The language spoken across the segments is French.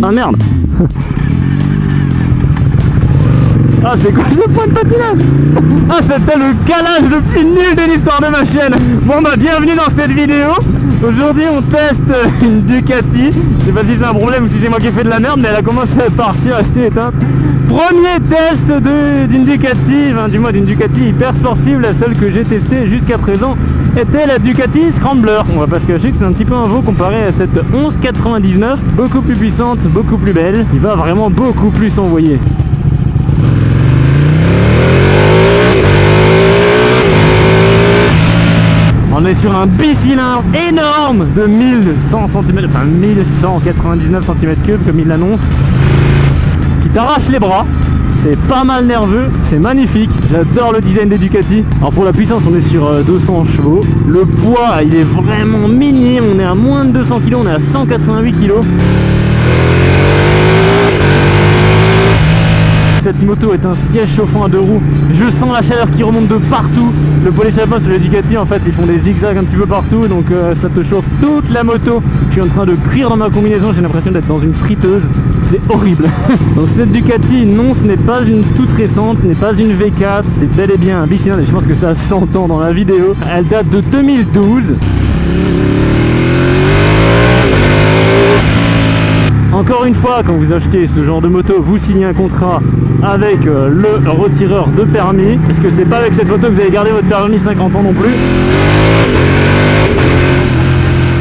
Ah merde. Ah, c'est quoi ce point de patinage? Ah, c'était le calage le plus nul de l'histoire de ma chaîne. Bon bah, bienvenue dans cette vidéo. Aujourd'hui on teste une Ducati. Je sais pas si c'est un problème ou si c'est moi qui ai fait de la merde, mais elle a commencé à partir assez éteinte. Premier test d'une Ducati, enfin, du moins d'une Ducati hyper sportive. La seule que j'ai testée jusqu'à présent était la Ducati Scrambler. On va pas se cacher que c'est un petit peu un veau comparé à cette 1199, beaucoup plus puissante, beaucoup plus belle, qui va vraiment beaucoup plus envoyer. On est sur un bicylindre énorme de 1100 cm, enfin 1199 cm3 comme il l'annonce, qui t'arrache les bras. C'est pas mal nerveux, c'est magnifique, j'adore le design des Ducati. Alors pour la puissance on est sur 200 chevaux, le poids il est vraiment minime, on est à moins de 200 kg, on est à 188 kg. Cette moto est un siège chauffant à 2 roues. Je sens la chaleur qui remonte de partout. Le pot d'échappement sur les Ducati, en fait, ils font des zigzags un petit peu partout, donc ça te chauffe toute la moto. Je suis en train de cuire dans ma combinaison, j'ai l'impression d'être dans une friteuse. C'est horrible. Donc cette Ducati, non, ce n'est pas une toute récente, ce n'est pas une V4, c'est bel et bien un bicylindre et je pense que ça s'entend dans la vidéo. Elle date de 2012. Encore une fois, quand vous achetez ce genre de moto, vous signez un contrat avec le retireur de permis. Parce que c'est pas avec cette moto que vous allez garder votre permis 50 ans non plus.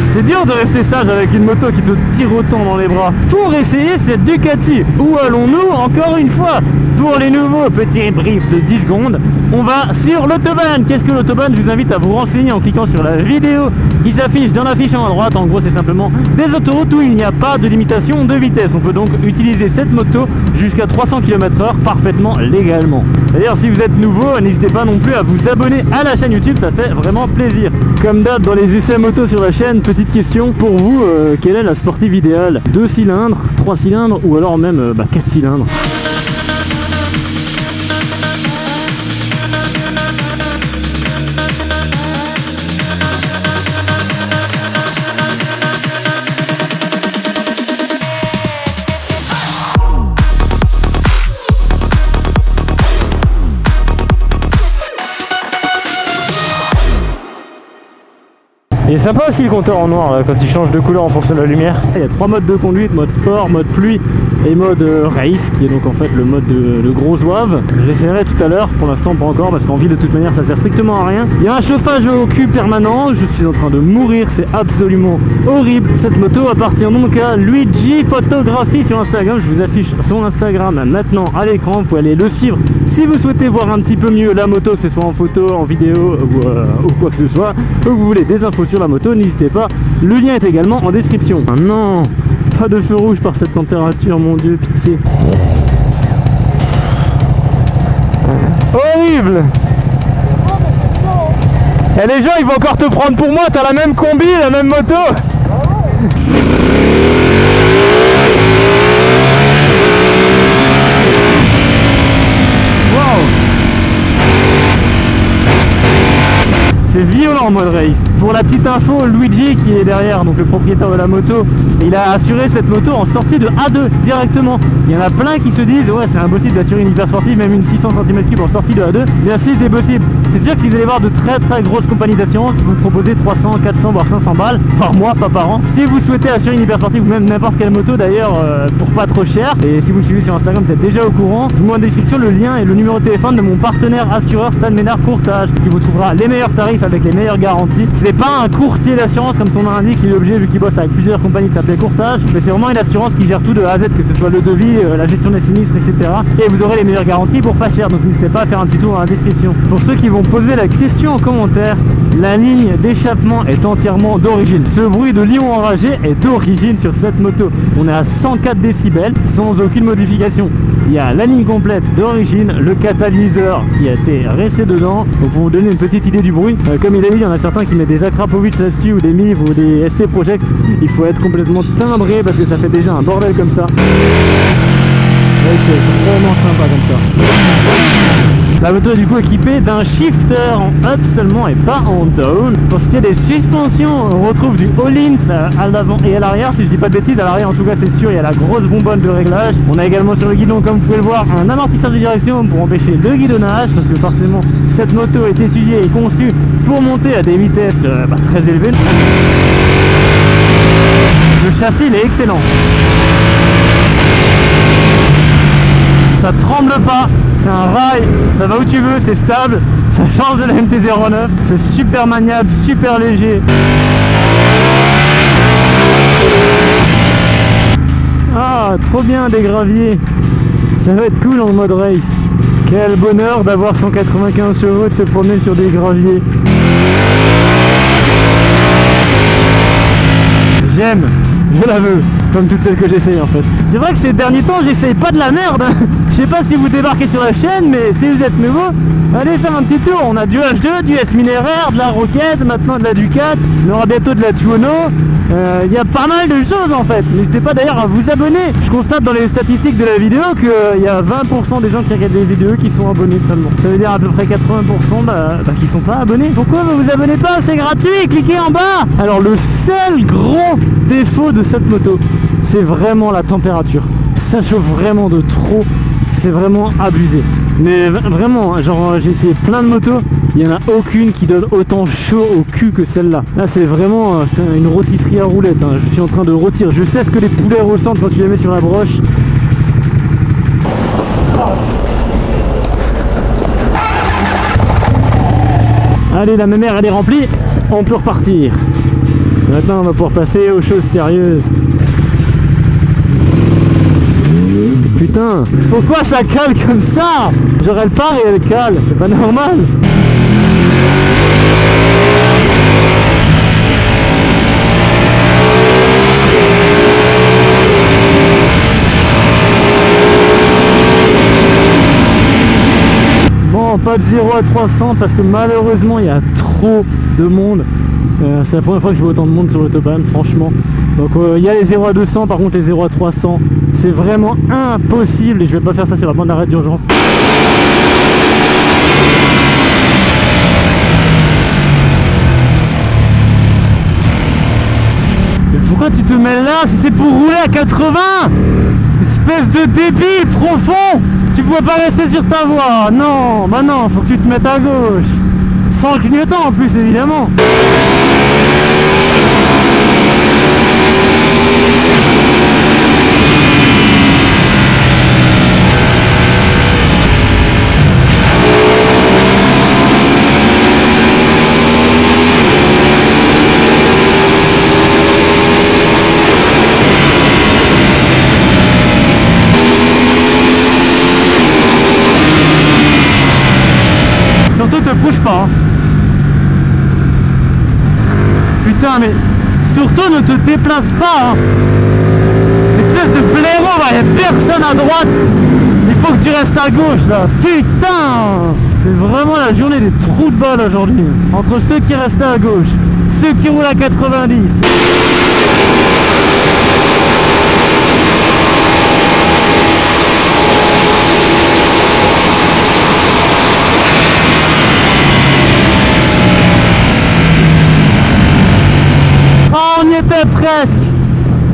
C'est dur de rester sage avec une moto qui te tire autant dans les bras. Pour essayer cette Ducati, où allons-nous encore une fois? Pour les nouveaux petits briefs de 10 secondes, on va sur l'autobahn. Qu'est-ce que l'autobahn? Je vous invite à vous renseigner en cliquant sur la vidéo qui s'affiche dans l'affichant à droite. En gros, c'est simplement des autoroutes où il n'y a pas de limitation de vitesse. On peut donc utiliser cette moto jusqu'à 300 km/h parfaitement légalement. D'ailleurs, si vous êtes nouveau, n'hésitez pas non plus à vous abonner à la chaîne YouTube, ça fait vraiment plaisir. Comme d'hab dans les essais moto sur la chaîne, petite question pour vous, quelle est la sportive idéale? 2 cylindres, 3 cylindres ou alors même 4 cylindres? Il est sympa aussi le compteur en noir là, quand il change de couleur en fonction de la lumière. Il y a 3 modes de conduite, mode sport, mode pluie et mode race, qui est donc en fait le mode de gros zouave. J'essaierai tout à l'heure, pour l'instant pas encore parce qu'en ville de toute manière ça sert strictement à rien. Il y a un chauffage au cul permanent, je suis en train de mourir, c'est absolument horrible. Cette moto appartient donc à Luigi Photographie sur Instagram, je vous affiche son Instagram maintenant à l'écran, vous pouvez aller le suivre si vous souhaitez voir un petit peu mieux la moto, que ce soit en photo, en vidéo ou quoi que ce soit, ou que vous voulez des infos sur la moto, n'hésitez pas, le lien est également en description. Ah non, pas de feu rouge par cette température, mon dieu, pitié. Horrible. Et les gens ils vont encore te prendre pour moi, t'as la même combi, la même moto. C'est violent en mode race. Pour la petite info, Luigi qui est derrière, donc le propriétaire de la moto, il a assuré cette moto en sortie de A2 directement. Il y en a plein qui se disent ouais c'est impossible d'assurer une hyper sportive, même une 600 cm3 en sortie de A2. Bien si c'est possible. C'est sûr que si vous allez voir de très grosses compagnies d'assurance, vous proposez 300, 400 voire 500 balles par mois, pas par an. Si vous souhaitez assurer une hyper sportive ou même n'importe quelle moto d'ailleurs pour pas trop cher, et si vous le suivez sur Instagram vous êtes déjà au courant, je vous mets en description le lien et le numéro de téléphone de mon partenaire assureur Stan Ménard Courtage qui vous trouvera les meilleurs tarifs avec les meilleures garanties. Ce n'est pas un courtier d'assurance comme son nom l'indique, il est obligé vu qu'il bosse avec plusieurs compagnies qui s'appellent Courtage, mais c'est vraiment une assurance qui gère tout de A à Z, que ce soit le devis, la gestion des sinistres, etc. Et vous aurez les meilleures garanties pour pas cher, donc n'hésitez pas à faire un petit tour dans la description. Pour ceux qui vont poser la question en commentaire, la ligne d'échappement est entièrement d'origine. Ce bruit de lion enragé est d'origine sur cette moto. On est à 104 décibels sans aucune modification. Il y a la ligne complète d'origine, le catalyseur qui a été resté dedans. Donc pour vous donner une petite idée du bruit, comme il a dit, il y en a certains qui mettent des Akrapovic là-dessus ou des MIV ou des SC Project. Il faut être complètement timbré parce que ça fait déjà un bordel comme ça. Ok, c'est vraiment sympa comme ça. La moto est du coup équipée d'un shifter en up seulement et pas en down. Pour ce qui est des suspensions, on retrouve du Öhlins à l'avant et à l'arrière, si je dis pas de bêtises. À l'arrière en tout cas c'est sûr, il y a la grosse bonbonne de réglage. On a également sur le guidon, comme vous pouvez le voir, un amortisseur de direction pour empêcher le guidonnage, parce que forcément cette moto est étudiée et conçue pour monter à des vitesses très élevées. Le châssis il est excellent. Ça tremble pas, c'est un rail, ça va où tu veux, c'est stable, ça change de la MT-09, c'est super maniable, super léger. Ah, trop bien des graviers, ça va être cool en mode race. Quel bonheur d'avoir 195 chevaux, de se promener sur des graviers. J'aime, je la veux, comme toutes celles que j'essaye en fait. C'est vrai que ces derniers temps j'essaye pas de la merde. Je sais pas si vous débarquez sur la chaîne, mais si vous êtes nouveau, allez faire un petit tour. On a du H2, du S minéraire, de la Rocket, maintenant de la Ducat, on aura bientôt de la Tuono. Il y a pas mal de choses en fait. N'hésitez pas d'ailleurs à vous abonner. Je constate dans les statistiques de la vidéo qu'il y a 20% des gens qui regardent les vidéos qui sont abonnés seulement. Ça veut dire à peu près 80% qui sont pas abonnés. Pourquoi vous vous abonnez pas? C'est gratuit, cliquez en bas. Alors le seul gros défaut de cette moto, c'est vraiment la température. Ça chauffe vraiment de trop. C'est vraiment abusé. Mais vraiment, genre j'ai essayé plein de motos, il n'y en a aucune qui donne autant chaud au cul que celle-là. Là c'est vraiment une rôtisserie à roulettes, hein. Je suis en train de rôtir. Je sais ce que les poulets ressentent quand tu les mets sur la broche. Allez, la mémère elle est remplie, on peut repartir. Maintenant on va pouvoir passer aux choses sérieuses. Putain, pourquoi ça cale comme ça? Genre elle part et elle cale, c'est pas normal. Bon, pas de 0 à 300 parce que malheureusement il y a trop de monde. C'est la première fois que je vois autant de monde sur l'autobahn, franchement. Donc il y a les 0 à 200, par contre les 0 à 300, c'est vraiment impossible et je vais pas faire ça sur la bande d'arrêt d'urgence. Mais pourquoi tu te mets là si c'est pour rouler à 80? Espèce de débile profond! Tu pouvais pas rester sur ta voie. Non, bah non, faut que tu te mettes à gauche. Sans clignotant en plus, évidemment. Surtout te bouge pas. Hein. Putain, mais surtout ne te déplace pas. Hein. Espèce de blaireau, il n'y a personne à droite. Il faut que tu restes à gauche là. Putain, c'est vraiment la journée des trous de balle aujourd'hui. Entre ceux qui restent à gauche, ceux qui roulent à 90. On y était presque.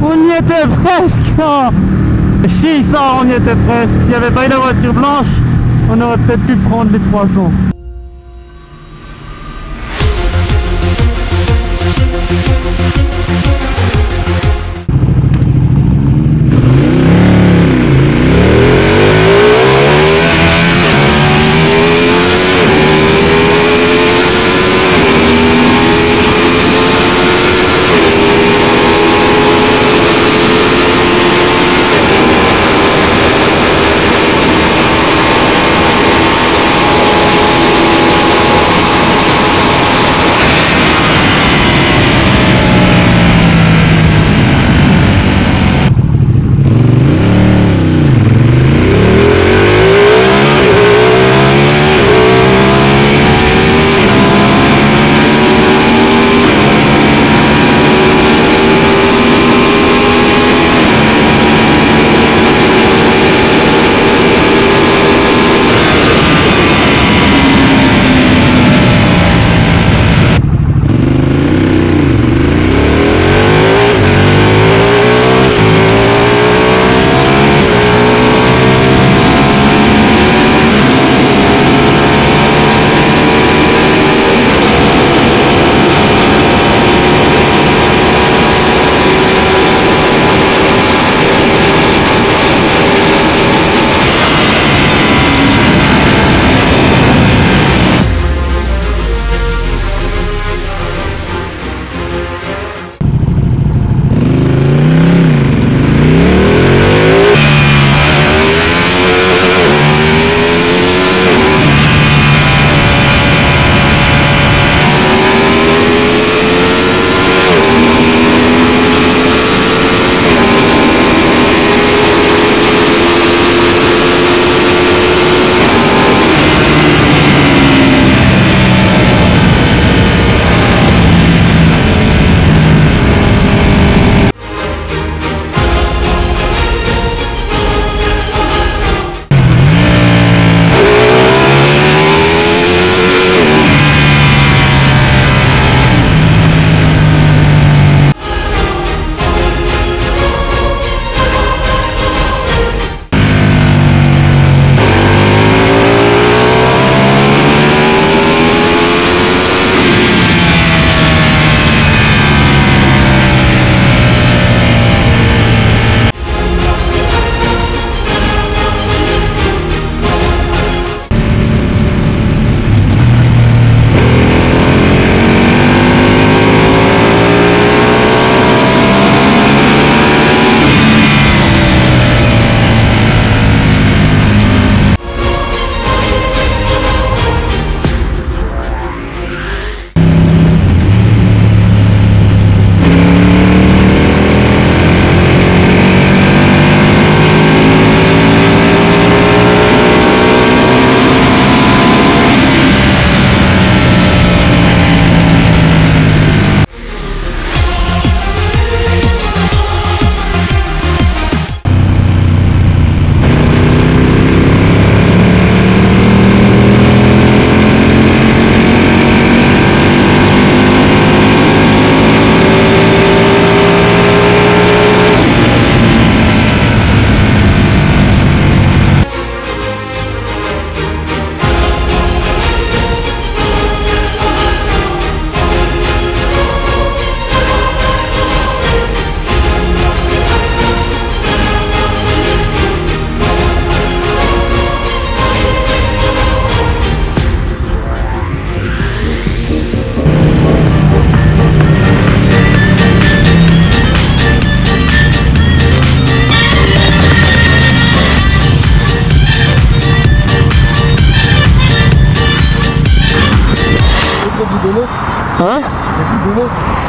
On y était presque. Oh. Chie ça, on y était presque. S'il n'y avait pas eu la voiture blanche, on aurait peut-être pu prendre les 300.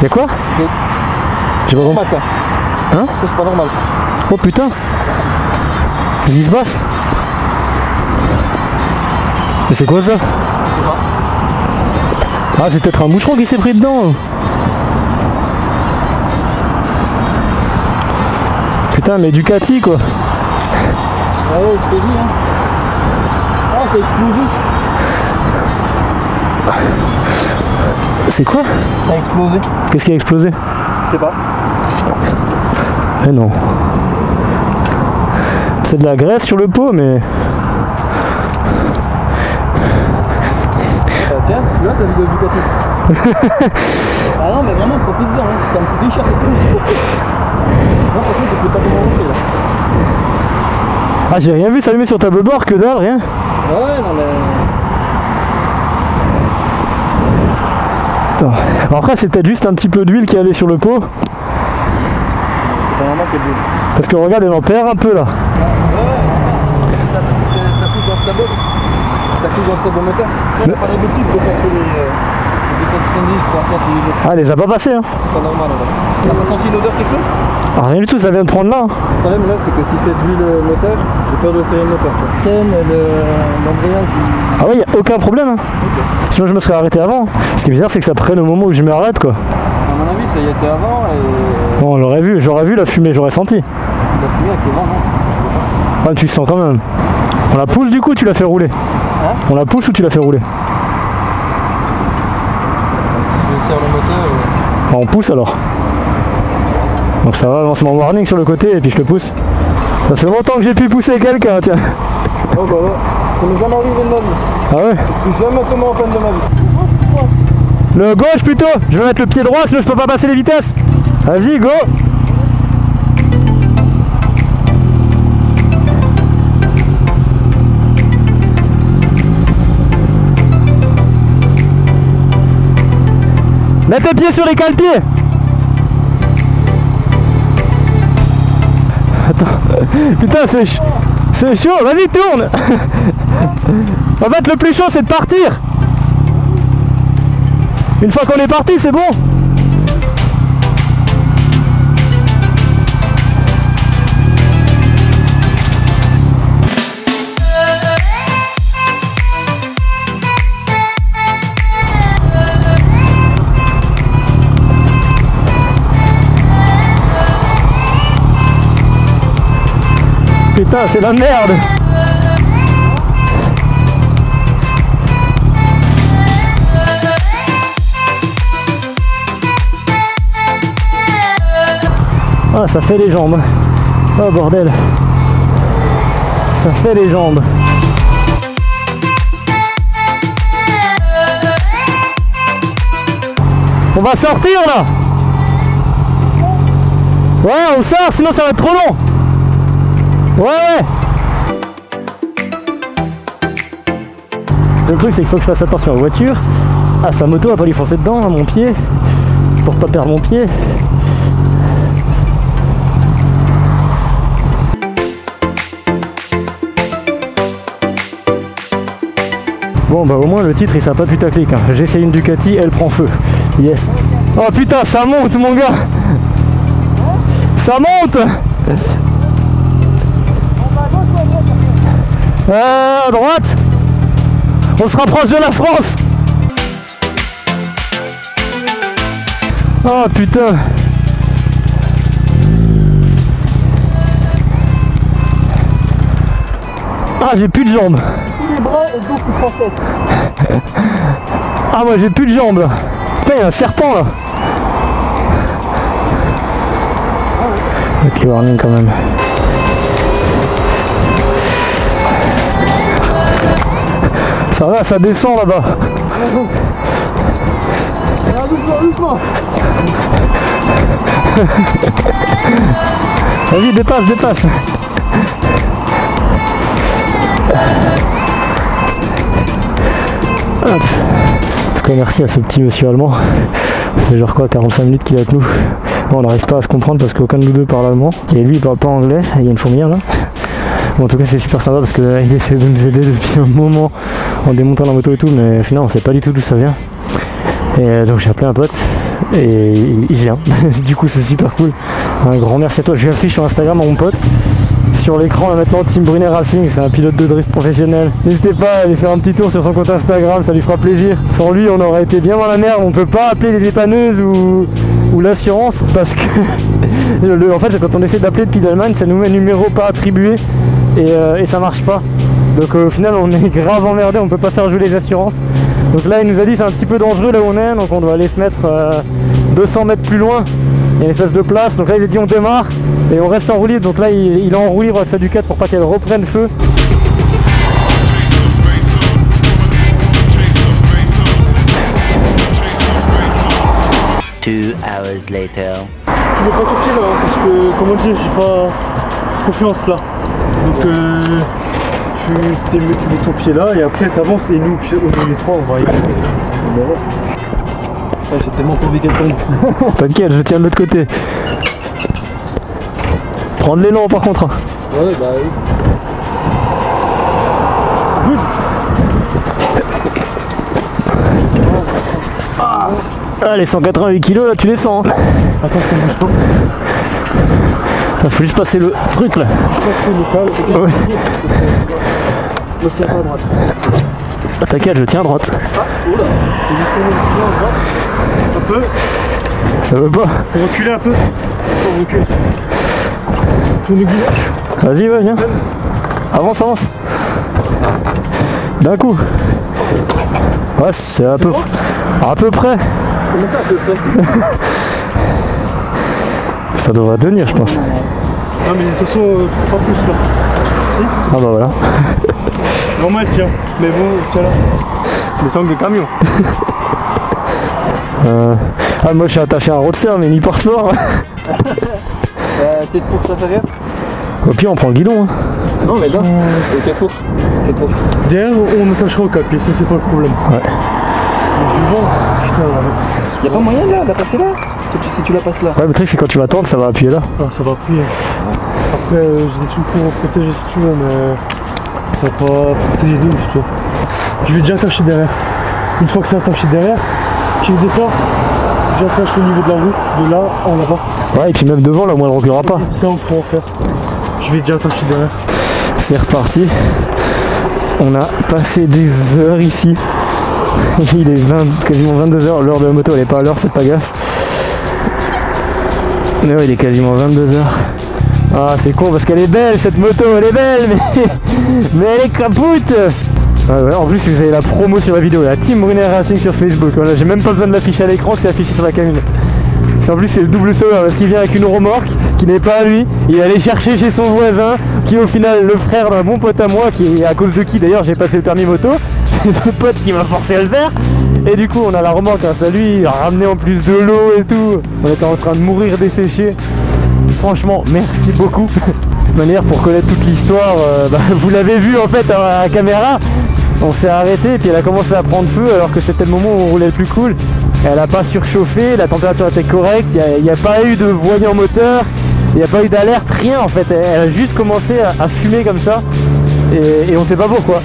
Y'a quoi? J'ai pas compris. Hein? C'est pas normal. Oh putain! Qu'est-ce qui se passe? Mais c'est quoi ça? Je sais pas. Ah, c'est peut-être un moucheron qui s'est pris dedans. Putain, mais Ducati quoi. Ah ouais, je t'ai dit hein. Ah, c'est explosé. C'est quoi? Ça a explosé. Qu'est-ce qui a explosé? Je sais pas. Eh non. C'est de la graisse sur le pot, mais... Tiens, là t'as vu de Ducati. Ah non, mais vraiment, profite-en, hein. Ça me coûte cher cette truc. Non, par contre, je sais pas comment on fait là. Ah, j'ai rien vu s'allumer sur tableau de bord, que dalle, rien. Ouais, non mais... Attends. Alors après, c'est peut-être juste un petit peu d'huile qui est allée sur le pot. C'est pas normal qu'elle brûle. Parce que regarde, elle en perd un peu là. Ouais, ça coûte dans le sabot. Ça coûte dans le sabot moteur. Tu vois, on a pas l'habitude de passer les 270, 300 tous les jours. Ah, elle les a pas passés, hein. C'est pas normal alors. T'as pas senti l'odeur quelque chose? Ah, rien du tout, ça vient de prendre là. Le problème là, c'est que si c'est d'huile moteur, j'ai peur de serrer le moteur. L'embrayage, Ah ouais, y a aucun problème, hein. Ok. Sinon je me serais arrêté avant. Ce qui est bizarre, c'est que ça prenne au moment où je m'arrête quoi. À mon avis, ça y était avant et... Bon, on l'aurait vu, j'aurais vu la fumée, j'aurais senti. La fumée avec le vent, non? Ah, tu le sens quand même. On la pousse du coup, tu la fais rouler. Hein? On la pousse ou tu la fais rouler? Si je serre le moteur... Ah, on pousse alors. Donc ça va, c'est mon warning sur le côté et puis je le pousse. Ça fait longtemps que j'ai pu pousser quelqu'un, tiens. Oh bah ouais, ça m'est jamais arrivé de ma vie. Ah ouais? Je suis jamais tombé en panne de ma vie. Le gauche plutôt. Je vais mettre le pied droit, sinon je peux pas passer les vitesses. Vas-y, go. Mets tes pieds sur les cale-pieds. Attends, putain c'est chaud, vas-y tourne. En fait le plus chaud c'est de partir. Une fois qu'on est parti c'est bon. Putain, c'est la merde. Ah, ça fait les jambes. Oh bordel. Ça fait les jambes. On va sortir là. Ouais, on sort, sinon ça va être trop long. Ouais. Le truc c'est qu'il faut que je fasse attention à la voiture, à sa moto, à pas lui foncer dedans, à mon pied, pour pas perdre mon pied. Bon bah au moins le titre il sera pas putaclic, hein. J'ai essayé une Ducati, elle prend feu. Yes. Oh putain, ça monte mon gars. Ça monte. À droite. On se rapproche de la France. Oh putain. Ah, j'ai plus de jambes. Les bras et beaucoup français. Ah, moi j'ai plus de jambes là. Putain, il y a un serpent là. Ok, warning quand même. Ça va, ça descend là-bas. Doucement. Vas-y, dépasse. Hop. En tout cas, merci à ce petit monsieur allemand. Ça fait genre quoi, 45 minutes qu'il est avec nous. Bon, on n'arrive pas à se comprendre parce qu'aucun de nous deux parle allemand. Et lui, il parle pas anglais. Il y a une fourmilière là. Bon, en tout cas, c'est super sympa parce qu'il essaie de nous aider depuis un moment en démontant la moto et tout. Mais finalement, on sait pas du tout d'où ça vient. Et donc, j'ai appelé un pote. et il vient. Du coup c'est super cool. Un grand merci à toi. Je lui affiche sur Instagram à mon pote. Sur l'écran là maintenant, Tim Brunet Racing, c'est un pilote de drift professionnel. N'hésitez pas à aller faire un petit tour sur son compte Instagram, ça lui fera plaisir. Sans lui on aurait été bien dans la merde, on peut pas appeler les dépanneuses ou l'assurance parce que en fait quand on essaie d'appeler depuis l'Allemagne ça nous met numéro pas attribué et ça marche pas. Donc au final on est grave emmerdé, on peut pas faire jouer les assurances. Donc là il nous a dit c'est un petit peu dangereux là où on est, donc on doit aller se mettre 200 mètres plus loin. Il y a une espèce de place, donc là il a dit on démarre et on reste en roue libre, donc là il est en roue libre avec sa Ducati pour pas qu'elle reprenne feu. Two hours later. Tu mets pas ton pied là, parce que comment dire, j'ai pas confiance là. Donc tu mets ton pied là et après t'avances et nous les trois on va y aller. Ouais, j'ai tellement pas envie qu'elle tombe. T'inquiète, je tiens de l'autre côté. Prendre l'élan par contre. Ouais, bah oui. C'est good. Ah, les 188 kg là, tu les sens. Hein. Attends, ça bouge pas. Faut juste passer le truc là. Je passe le Ouais. Je tiens pas à droite. T'inquiète, je tiens à droite. Oula, c'est juste qu'on à droite. Un peu. Ça veut pas. Faut reculer un peu. Faut reculer. Faut nous guider. Vas-y, ouais, viens. Avance, avance. D'un coup. Ouais, c'est à peu près. Comment ça à peu près? Ça devrait tenir, je pense. Non mais de toute façon, tu peux pas plus là. Si. Ah bah voilà. Normalement elle tient. Mais bon, tiens là. Des sangles de camion. Ah, moi je suis attaché à un roadster, mais ni Sport. Tête fourche inférieure? Au pire, on prend le guidon. Hein. Non, mais là. Tête fourche. Derrière, on attachera au capier, ça c'est pas le problème. Ouais. Du vent, putain, là. Y'a pas moyen là, de la passer là? Si tu la passes là. Ouais, le truc c'est quand tu vas tendre, ça va appuyer là. Ah, ça va appuyer. Après, j'ai tout pour protéger si tu veux, mais ça va pas protéger de ouf, tu vois. Je vais déjà attacher derrière. Une fois que c'est attaché derrière, petit départ, j'attache au niveau de la roue, de là en là-bas. Ouais, et puis même devant, là, au moins elle reculera pas. Ça, on pourra en faire. Je vais déjà attacher derrière. C'est reparti. On a passé des heures ici. Il est quasiment 22h, l'heure de la moto elle est pas à l'heure, faites pas gaffe. Mais ouais, il est quasiment 22h. Ah c'est con parce qu'elle est belle cette moto, elle est belle mais elle est capoute. Ouais, en plus si vous avez la promo sur la vidéo, la Tim Brunet Racing sur Facebook, voilà, j'ai même pas besoin de l'afficher à l'écran que c'est affiché sur la camionnette. En plus c'est le double sauveur parce qu'il vient avec une remorque qui n'est pas à lui, il est allé chercher chez son voisin qui est au final le frère d'un bon pote à moi qui est à cause de qui d'ailleurs j'ai passé le permis moto, c'est ce pote qui m'a forcé à le faire et du coup on a la remorque grâce à lui, il a ramené en plus de l'eau et tout, on était en train de mourir desséché, franchement merci beaucoup. De toute manière pour connaître toute l'histoire, vous l'avez vu en fait à la caméra, on s'est arrêté et puis elle a commencé à prendre feu alors que c'était le moment où on roulait le plus cool. Elle n'a pas surchauffé, la température était correcte, il n'y a pas eu de voyant moteur, il n'y a pas eu d'alerte, rien en fait. Elle a juste commencé à fumer comme ça et on sait pas pourquoi.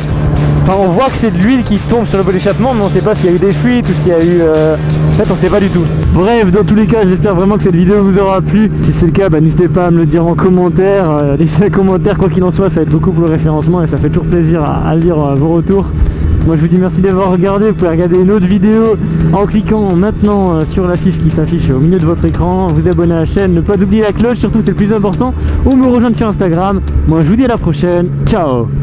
Enfin on voit que c'est de l'huile qui tombe sur le pot d'échappement mais on sait pas s'il y a eu des fuites ou s'il y a eu... En fait on sait pas du tout. Bref, dans tous les cas j'espère vraiment que cette vidéo vous aura plu. Si c'est le cas, n'hésitez pas à me le dire en commentaire. Laissez un commentaire quoi qu'il en soit, ça aide beaucoup pour le référencement et ça fait toujours plaisir à lire vos retours. Moi je vous dis merci d'avoir regardé, vous pouvez regarder une autre vidéo en cliquant maintenant sur la fiche qui s'affiche au milieu de votre écran, vous abonner à la chaîne, ne pas oublier la cloche, surtout c'est le plus important, ou me rejoindre sur Instagram. Moi je vous dis à la prochaine, ciao.